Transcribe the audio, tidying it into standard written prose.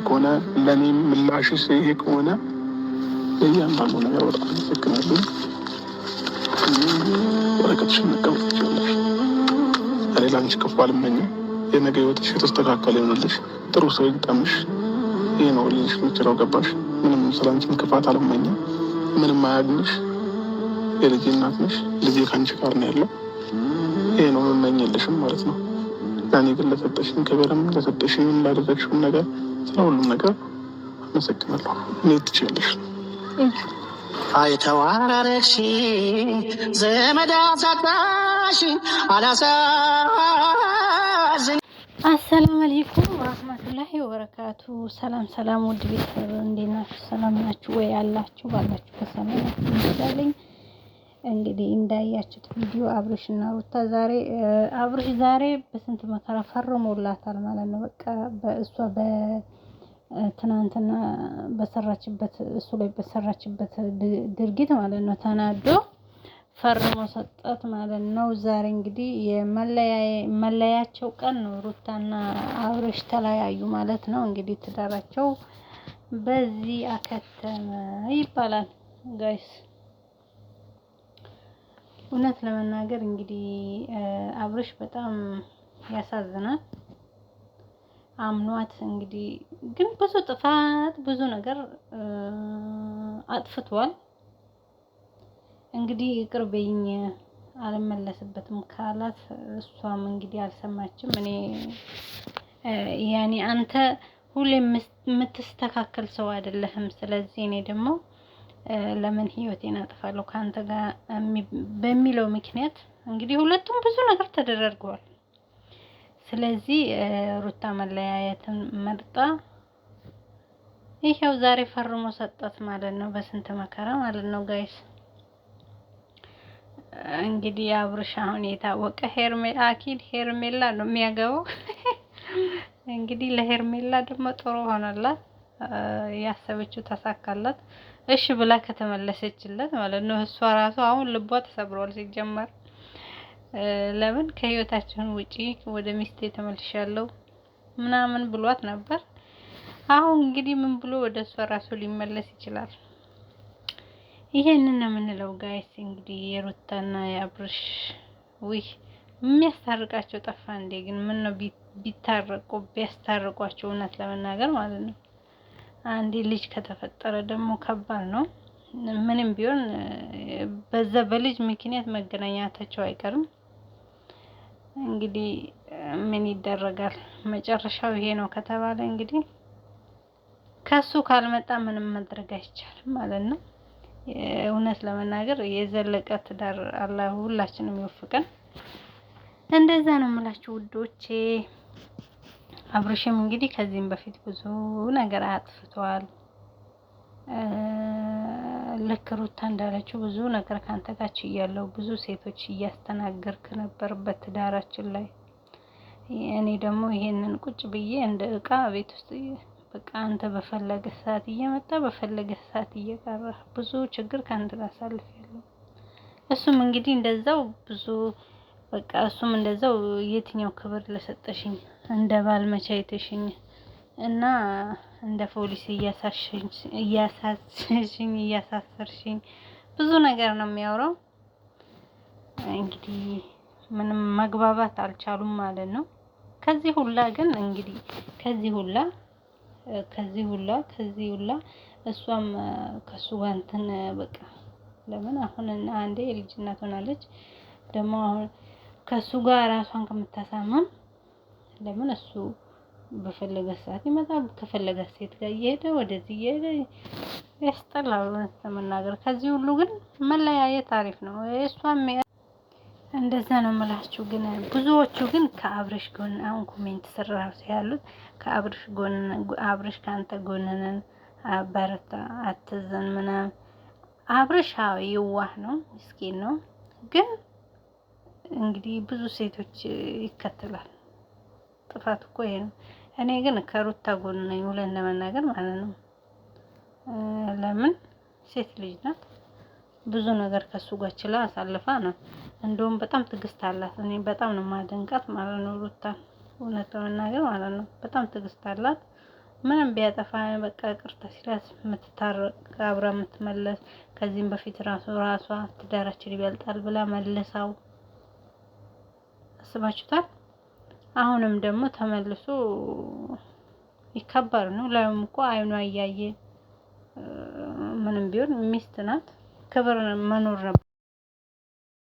ከሆነ ለእኔም ምላሽስ ይሄ ከሆነ ለእያንዳንዱ ነገር በጣም አመሰግናለሁ። በረከትሽን መቀበል ትችላለሽ። እኔ ለአንቺ ክፉ አልመኝም። የነገ ህይወትሽ የተስተካከለ ይሆንልሽ፣ ጥሩ ሰው ይግጠምሽ። ይሄ ነው ልልሽ የምችለው። ገባሽ? ምንም ስላንቺም ክፋት አልመኝም። ምንም አያግኝሽ። የልጄ እናት ነሽ። ልጄ ከአንቺ ጋር ነው ያለው። ይሄ ነው የምመኝልሽም ማለት ነው። ለእኔ ግን ለሰጠሽኝ ክብርም ለሰጠሽኝ ላደረግሽውን ነገር ስለ ሁሉም ነገር አመሰግናለሁ። እኔ ትችላለሽ። አይተዋረድሽ ዘመድ አሳጣሽ አላሳዝን። አሰላሙ አለይኩም ወራህመቱላሂ ወበረካቱ። ሰላም ውድ ቤተሰብ እንዴት ናችሁ? ሰላም ናችሁ ወይ? ያላችሁ ባላችሁ በሰላም ይመስገን። እንግዲህ እንዳያችሁት ቪዲዮ አብርሽና ሩታ አብርሽ ዛሬ በስንት መከራ ፈርሞላታል ማለት ነው። በቃ በእሷ ትናንትና በሰራችበት እሱ ላይ በሰራችበት ድርጊት ማለት ነው ተናዶ ፈርሞ ሰጣት ማለት ነው። ዛሬ እንግዲህ የመለያቸው ቀን ነው። ሩታና አብርሽ ተለያዩ ማለት ነው። እንግዲህ ትዳራቸው በዚህ አከተመ ይባላል ጋይስ። እውነት ለመናገር እንግዲህ አብርሽ በጣም ያሳዝናል። አምኗት እንግዲህ ግን ብዙ ጥፋት ብዙ ነገር አጥፍቷል። እንግዲህ ይቅር በይኝ አልመለስበትም ካላት እሷም እንግዲህ አልሰማችም። እኔ ያኔ አንተ ሁሌ የምትስተካከል ሰው አይደለህም። ስለዚህ እኔ ደግሞ ለምን ህይወቴን አጥፋለሁ ካንተ ጋር በሚለው ምክንያት እንግዲህ ሁለቱም ብዙ ነገር ተደረገዋል። ስለዚህ ሩታ መለያየትን መርጣ ይሄው ዛሬ ፈርሞ ሰጣት ማለት ነው። በስንት መከራ ማለት ነው ጋይስ። እንግዲህ አብርሽ አሁን የታወቀ ሄርሜላ ነው የሚያገባው። እንግዲህ ለሄርሜላ ደግሞ ጥሩ ሆነላት፣ ያሰበችው ተሳካላት። እሺ ብላ ከተመለሰችለት ማለት ነው። እሷ ራሱ አሁን ልቧ ተሰብሯል ሲጀመር። ለምን ከህይወታችን ውጪ ወደ ሚስቴ ተመልሻለሁ ምናምን ብሏት ነበር። አሁን እንግዲህ ምን ብሎ ወደ እሷ ራሱ ሊመለስ ይችላል? ይሄንን ነው የምንለው ጋይስ። እንግዲህ የሩታና የአብርሽ የሚያስታርቃቸው ጠፋ እንዴ? ግን ምን ነው ቢታረቁ ቢያስታርቋቸው እውነት ለመናገር ማለት ነው። አንዴ ልጅ ከተፈጠረ ደግሞ ከባድ ነው። ምንም ቢሆን በዛ በልጅ ምክንያት መገናኛታቸው አይቀርም። እንግዲህ ምን ይደረጋል? መጨረሻው ይሄ ነው ከተባለ እንግዲህ ከሱ ካልመጣ ምንም ማድረግ አይቻልም ማለት ነው። እውነት ለመናገር የዘለቀ ትዳር አላህ ሁላችንም ይወፍቀን። እንደዛ ነው የምላችሁ ውዶቼ። አብርሽም እንግዲህ ከዚህም በፊት ብዙ ነገር አጥፍቷል። ልክ ሩታ እንዳለችው ብዙ ነገር ካንተ ጋር ችያለሁ፣ ብዙ ሴቶች እያስተናገርክ ነበር በትዳራችን ላይ። እኔ ደግሞ ይሄንን ቁጭ ብዬ እንደ እቃ ቤት ውስጥ በቃ አንተ በፈለገ ሰዓት እየመጣ በፈለገ ሰዓት እየቀረ ብዙ ችግር ካንተ ጋር አሳልፌያለሁ። እሱም እንግዲህ እንደዛው በቃ እሱም እንደዛው የትኛው ክብር ለሰጠሽኝ እንደ ባል መቻይተሽኝ እና እንደ ፖሊስ እያሳሰርሽኝ ብዙ ነገር ነው የሚያወራው። እንግዲህ ምንም መግባባት አልቻሉም ማለት ነው። ከዚህ ሁላ ግን እንግዲህ ከዚህ ሁላ እሷም ከሱ ጋር እንትን በቃ ለምን አሁን አንዴ የልጅ እናት ሆናለች። ደግሞ አሁን ከሱ ጋር ራሷን ከምታሳመም ለምን እሱ በፈለገ ሰዓት ይመጣል፣ ከፈለገ ሴት ጋር እየሄደ ወደዚህ እየሄደ ያስጠላል ለመናገር። ከዚህ ሁሉ ግን መለያየት አሪፍ ነው። እሷም እንደዛ ነው የምላችሁ። ግን ብዙዎቹ ግን ከአብርሽ ጎን አሁን ኮሜንት ስር ራሱ ያሉት ከአብርሽ ጎን አብርሽ ካንተ ጎን ነን፣ በርታ፣ አትዘን ምናምን። አብርሽ የዋህ ነው፣ ምስኪን ነው። ግን እንግዲህ ብዙ ሴቶች ይከተላል። ጥፋት እኮ ይሄ ነው። እኔ ግን ከሩታ ጎን ነኝ ብለን ለመናገር ማለት ነው። ለምን ሴት ልጅ ናት፣ ብዙ ነገር ከሱ ጋር ችላ አሳልፋ ነው። እንደውም በጣም ትዕግስት አላት። እኔ በጣም ነው ማደንቃት ማለት ነው ሩታ፣ እውነት ለመናገር ማለት ነው። በጣም ትዕግስት አላት። ምንም ቢያጠፋ በቃ ቅርታ ሲላስ የምትታረቅ አብራ የምትመለስ ከዚህም በፊት ራሷ ትዳራችን ይበልጣል ብላ መልሳው አስባችሁታል። አሁንም ደግሞ ተመልሶ ይከበር ነው። ላይም እኮ አይኗ እያየ ምንም ቢሆን ሚስት ናት፣ ክብር መኖር ነበር።